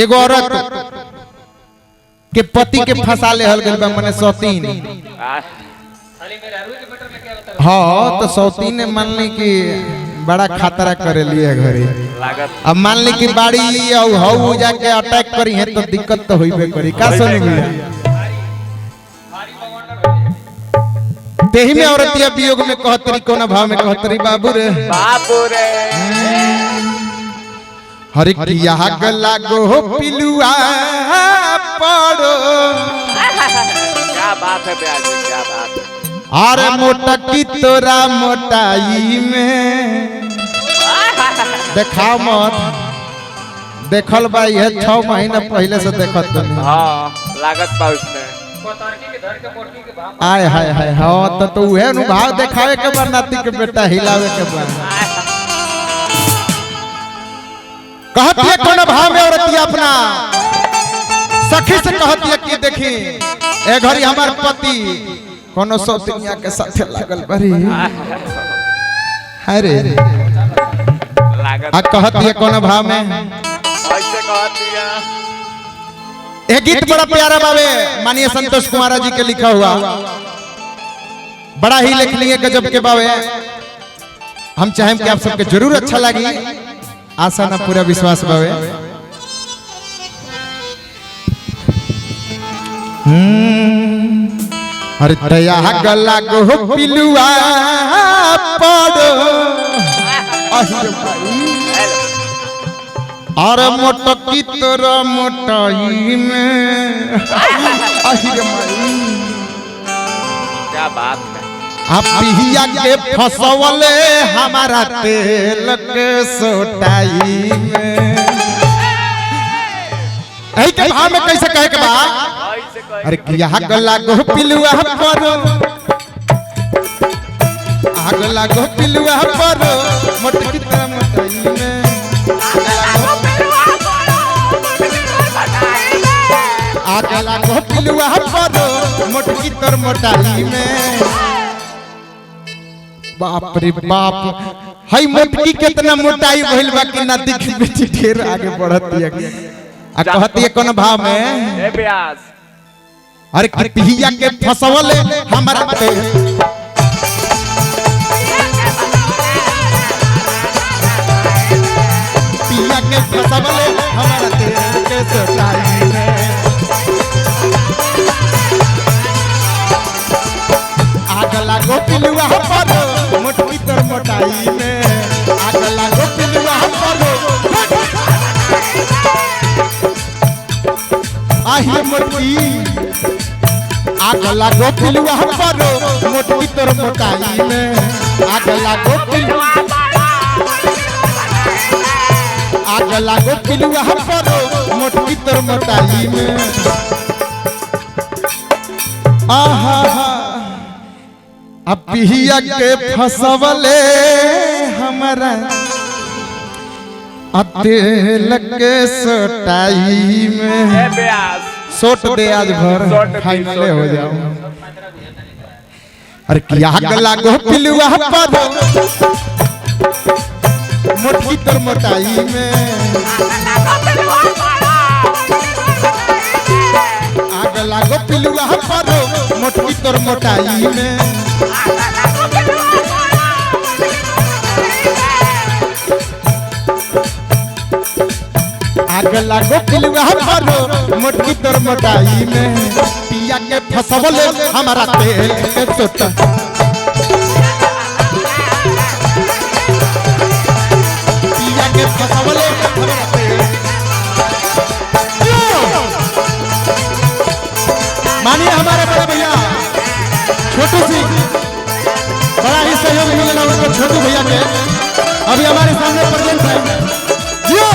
एगो औरत के पति के फंसा ले हल गइल बा माने सौतीन। हाँ तो सौतीन ने मान ली कि बड़ा खतरा करे लिए घरे। अब मान ली कि बाड़ी हऊ जाके अटैक करी है तो दिक्कत तो होइबे करी। का सुनी भैया तेही में औरतिया वियोग में कहतरी कोना भाव में कहतरी बाबू रे हरे किया गला गो पिलुआ पड़ो। क्या बात है प्याजी, क्या बात है। अरे मोटा की तोरा मोटाई में देखाओ मत देखल भाई है 6 महीना पहले से देखत हाँ लागत बा उसमें आय हाय हाय हाँ तो उहे नु भाव देखावे के बा नाती के बेटा हिलावे के बा। कहती है कोन भाव में औरतिया अपना सखी से कहती है कि देखी ए घड़ी हमार पति कोनो सौतिनिया के साथे लागल बरी। अरे आ कहती है कोन भाव में ऐसे कहती है। एक गीत बड़ा प्यारा बावे माननीय संतोष कुमार जी के लिखा हुआ बड़ा ही लेखनीय गजब के बावे। हम चाहें कि आप सबके जरूर अच्छा लगी आशा ना पूरा विश्वास बावे। अरे तया गला गो पिलुआ पड़ो अरे मोटकी तोरा मोटाई में क्या बात है। आप पिहिया के फसवले हमारा तेल के सोटाई में। ऐ के भाव में कैसे कहे के बा अरे किया गला गो पिलुआ परो गला गो पिलुआ परो मोटकी तोरा मोटाई में आगला गो पिलुआ परो मोटकी तोर मोटाई में। बाप रे बाप हई मोटकी कितना मोटाई भइल बा कि ना दिख बेटी ढेर आगे बढ़ती है। आ कहती है कोन भाव में ए ब्यास अरे पिहिया के फसवले हमरा पे पिहिया के फसवले हमरा तेल के सोटाई में आगला गो पिलुआ परो मोटकी तोर मोटाई में आगला गो पिलुआ परो आही मोटकी आगला गो पिलुआ परो मोटकी तोर मोटाई में आगला गो पिलुआ आगला गो पिलुआ परो मोटकी तोर मोटाई में। आहा अब पिहिया के फसवले हमारा तेल के सोटाई में सोट दे आज भर फाइनल हो जाओ। अरे किया गला गो पिलुआ परो मोटकी तोर मोटाई में आगला गो पिलुआ परो मोटकी तोर मोटाई में आगला गो पिलुआ परो मोटकी तोर मोटाई में पिया के फसवले हमारा तेल के सोटा पिया के फसवले हमारा तेल मानिए हमारे बड़े भैया छोटू सिंह बड़ा ही सहयोग मिलेगा उनको छोटू भैया के अभी हमारे सामने प्रेजेंट है जियो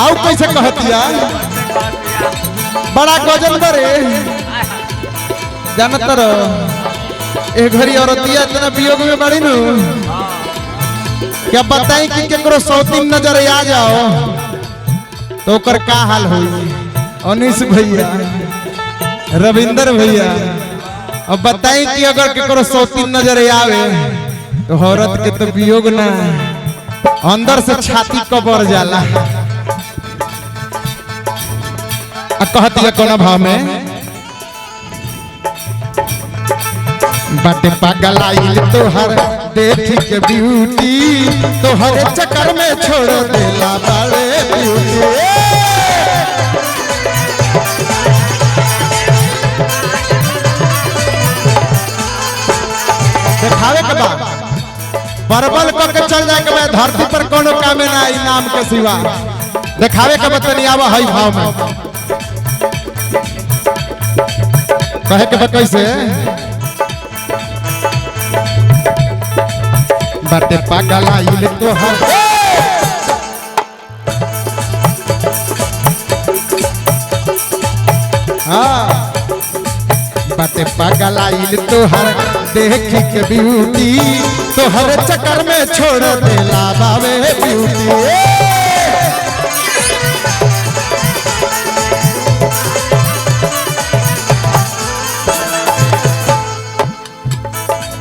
आओ कैसे कहतिया बड़ा गजन बरे जानत रहो ए घड़ी औरतिया इतना वियोग में बड़ी नु क्या बताई कि केकरो सौतीन नजर आ जाओ तो ओकर का हाल होई अनिश भैया रविंदर भैया अब बताई कि अगर केकरो सौतीन नजर आवे तो औरत के तो वियोग ना अंदर से छाती कबर जाला कहती है कोना भाव में बाटे पागल आइल तोहर देख के ब्यूटी तोहर चक्कर में छोड़ देला बाड़े ब्यूटी देखावे के बाद बरबल करके चल जाए के बाद धरती पर कोनो कामे ना आई नाम के सिवा देखावे के बतनी आवा हई भाव में कहे के कैसे बाटे पागल आइल तोहर हाँ बाटे पागल आइल तोहर देख के ब्यूटी तोहर चक्कर में छोड़ देला बावे ब्यूटी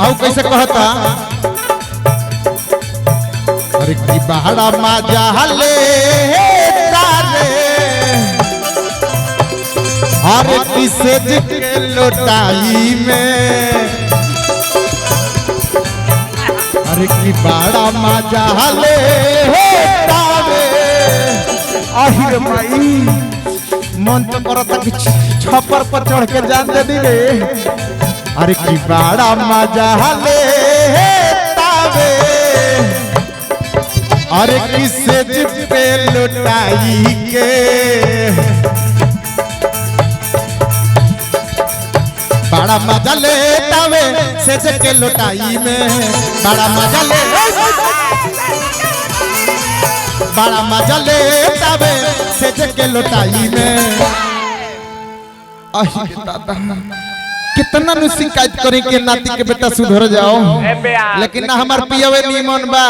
आओ कैसे कहता अरे की बड़ा मजा ले तारे अरे किसे के लोटाई में अरे की बड़ा मजा ले तारे आहिर माई मन तो करता कि छप्पर पर चढ़ के जान दे दी रे अरे की बड़ा मजा ले तावे अरे किसे पे लुटाई के बड़ा मजा ले तावे से के लुटाई में बड़ा मजा ले तावे से के लुटाई में दादा कितना नु शिकायत करे के नाती के बेटा सुधर जाओ लेकिन ना हमार पियवे निमन बा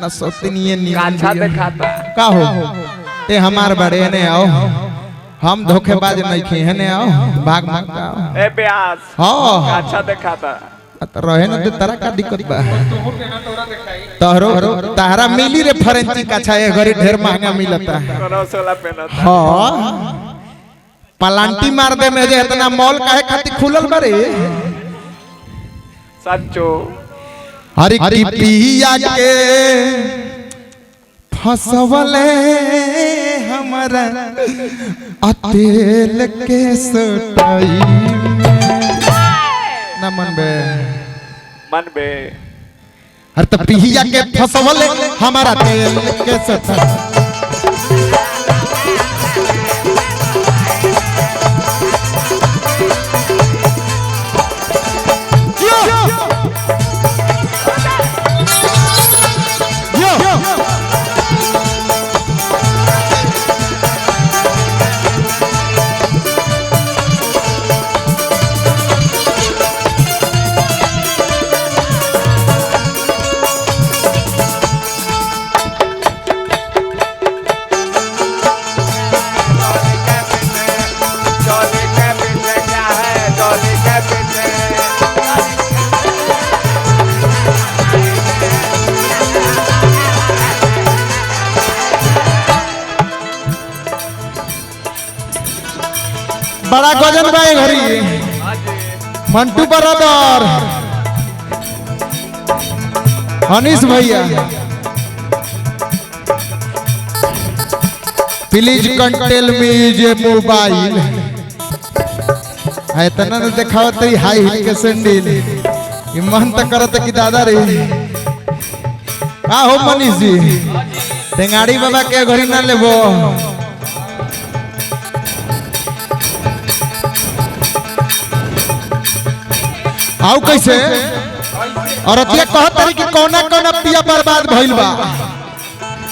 ना सोतनिए निमन का हो ते हमार बड़े ने आओ हम धोखेबाज नहीं खे है ने आओ भाग भाग आओ ए ब्यास हां अच्छा दिखाता त रहे न तेरा का दिक्कत बा तोहरो तारा मिली रे फरेंसी का छाए घरी ढेर महंगा मिलता कोनो सोला पहनता हां पलांटी मार दे में जे इतना मॉल काहे खाती खुलल बारे सच्चो हरि की पिया के फसवले हमरा अतेल के सटाई ना मन बे हर त पिया के फसवले हमारा तेल के सटाई बड़ा गजन भाई घरी मंटू बरादर अनिश भैया प्लीज कंटेल मी जे मोबाइल है तना न देखाव तरी हाई हिल के सैंडल ये मन त करत कि दादा रे का हो मनीष जी टेंगाड़ी बाबा के घरी ना लेबो आओ कैसे और अतिया कहत रही कि कोना कोना पिया बर्बाद भइल बा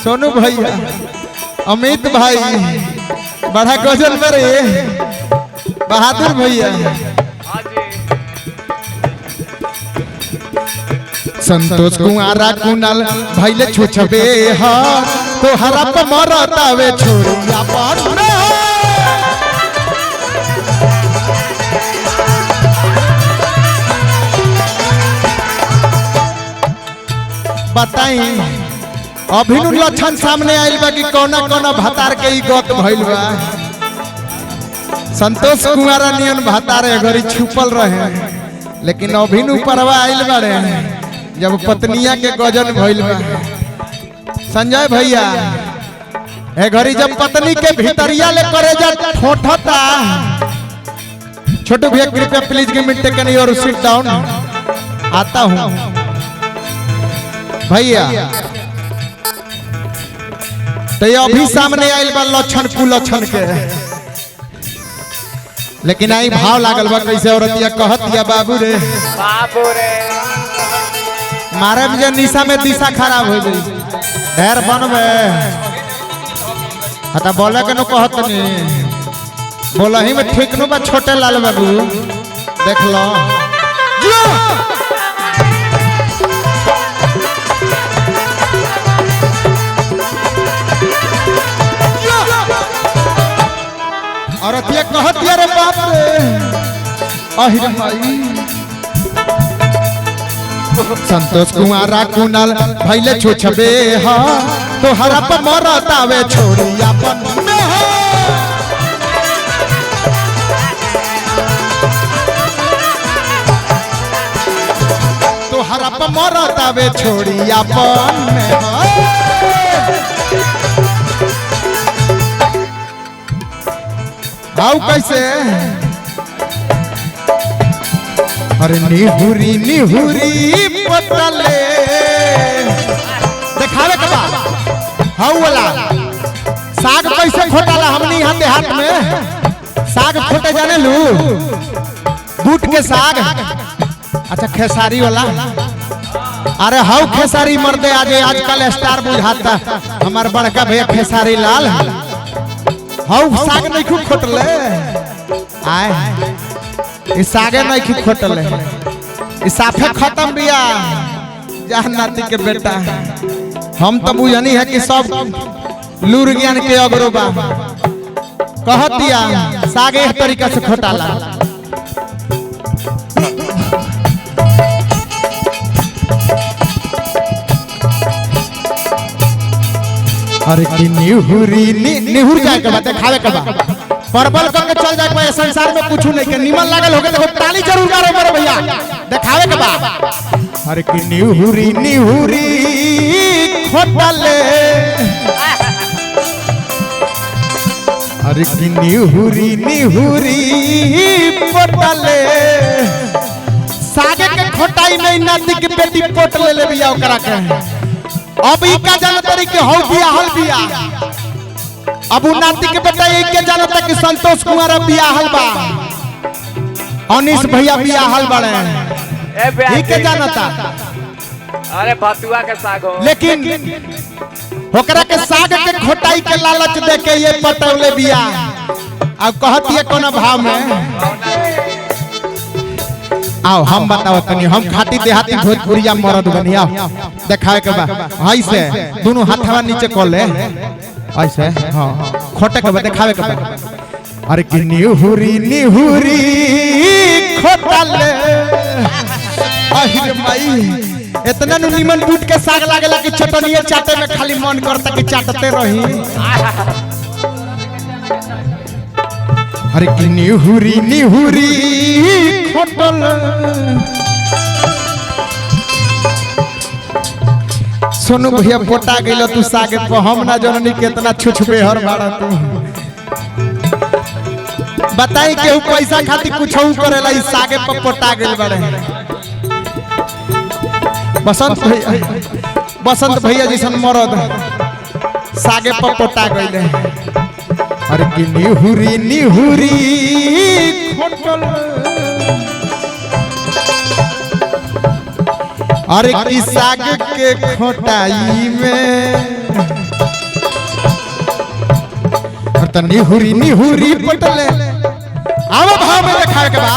सोनू भैया अमित भाई बड़ा गजल में रे बहादुर भैया हाँ जी संतोष कुमारा कुनाल भैले छुछबे हा तो हरप मरतावे छोरिया पर बताई अभिनु लक्षण सामने आइल बा कि कौना कौना भातार के ई गत भइल बा। संतोष कुमारा नियन भातार घरी छुपल रहे लेकिन अभिनु परवा आइल बारे जब पत्निया के गजन भइल बा। संजय भैया ए घरी जब पत्नी के भीतरिया ले करे जा ठोठता। छोटू भैया कृपया please give me take an your sit down. आता हूं भैया तो ये अभी सामने आइल बा लक्षण कुलक्षण के लेकिन आई भाव लागल बा कैसे औरतिया कहतिया बाबू रे मारे मुझे निशा में दिशा खराब हो गई ढेर बनबे हता बोले के न कहत नहीं बोला ही में ठीक न बा छोटे लाल बाबू देख लो औरतिया कहतिया रे बाप रे अहिर माई संतोष कुमारा कुनाल भैले छुछबे हा तो हरप मरतावे छोरिया अपन तो हरप मरतावे छोरिया अपन आओ कैसे अरे निहुरी निहुरी पतले दिखावे के बा हाउ वाला साग कैसे खोटाला हमनी यहाँ देहात में साग खोटे जाने लू बूट के साग अच्छा खेसारी वाला अरे हाउ खेसारी मर्दे आजकल स्टार बुझाता हमार बड़का भैया खेसारी लाल हाउ साग नहीं खूब खोटले आए इस सागे नहीं खूब खोटले इस साफे खत्म बिया जहां नाती के बेटा हम तो बुझनी है कि सब लूर ज्ञान के अगरोबा कह दिया साग एक तरीका से खोटाला अरे कि निहुर जाए के बात खावे के बा परबल करके चल जाए के संसार में कुछ नहीं के निमन लागल होगे देखो ताली जरूर मारो मेरे भैया दिखावे के बा अरे कि निहुरी निहुरी खोटले अरे कि निहुरी निहुरी खोटले सागे के खोटाई में नाती के बेटी पोट ले बिया ओकरा के अब ई का जानतरी के हो बियाहल बिया अब उ नाती के बेटा एक के जानता कि संतोष कुमार बियाहल बा अनिश भैया बियाहल बड़े ई के जानता अरे भतुआ के साग हो लेकिन ओकरा के साग के खोटाई के लालच दे के ये पटौले बिया अब कहती है कोना भाव में आओ हम बताओ तनी हम खाटी देहाती भोजपुरिया मर्द बनिया देखाए के बा ऐसे दोनों हाथवा नीचे कर ले ऐसे हां खोटे के बा देखावे के बा अरे कि निहुरी निहुरी खोटले अहिर माई इतना नु निमन बूट के साग लागेला कि चटनिए चाटे में खाली मन करता कि चाटते रही अरे कि निहुरी निहुरी खोटल सोनू भैया पोटा गइल तू सागे पे हम ना जननी कितना छुछबे हर बाड़ा तू बताई के पैसा खातिर कुछौ करेला ई सागे पे पोटा गइल बाड़े बसंत भैया जैसन मरद सागे पे पोटा गइले अरे कि निहुरी निहुरी खोटल अरे कि साग के खोटाई में तो निहुरी निहुरी पटले आवा भाव में देखा के बा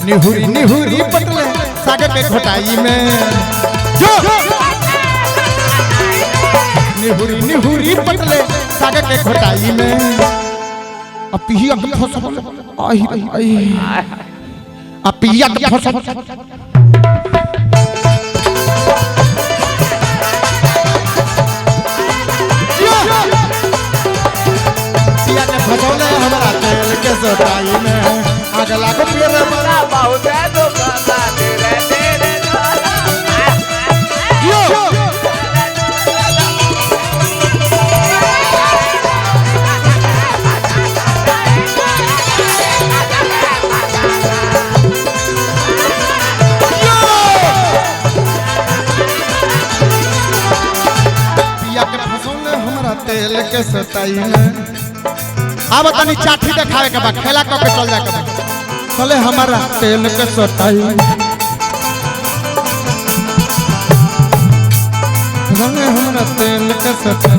निहुरी निहुरी पटले सागे के घोटाई में जो निहुरी निहुरी पटले सागे के घोटाई में अपिया के फसल आई आई अपिया के फसल पिया के फसौले हमारा तेल के सोटाई में आग लागो पेड़ बड़ा बहुत है तो गाना तेरे तेरे यो पिया के फसौले हमारा तेल के सोटाई में अब तनी चाठी देखावे के बा खेला क के चल जाए के चले हमारा तेल के सोटाई रंगे हमारा तेल के सोटाई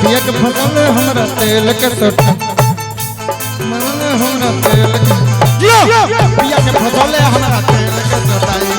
पिया के फसौले हमारा तेल के सोटाई मरले हमारा तेल के पिया के फसौले हमारा तेल के सोटाई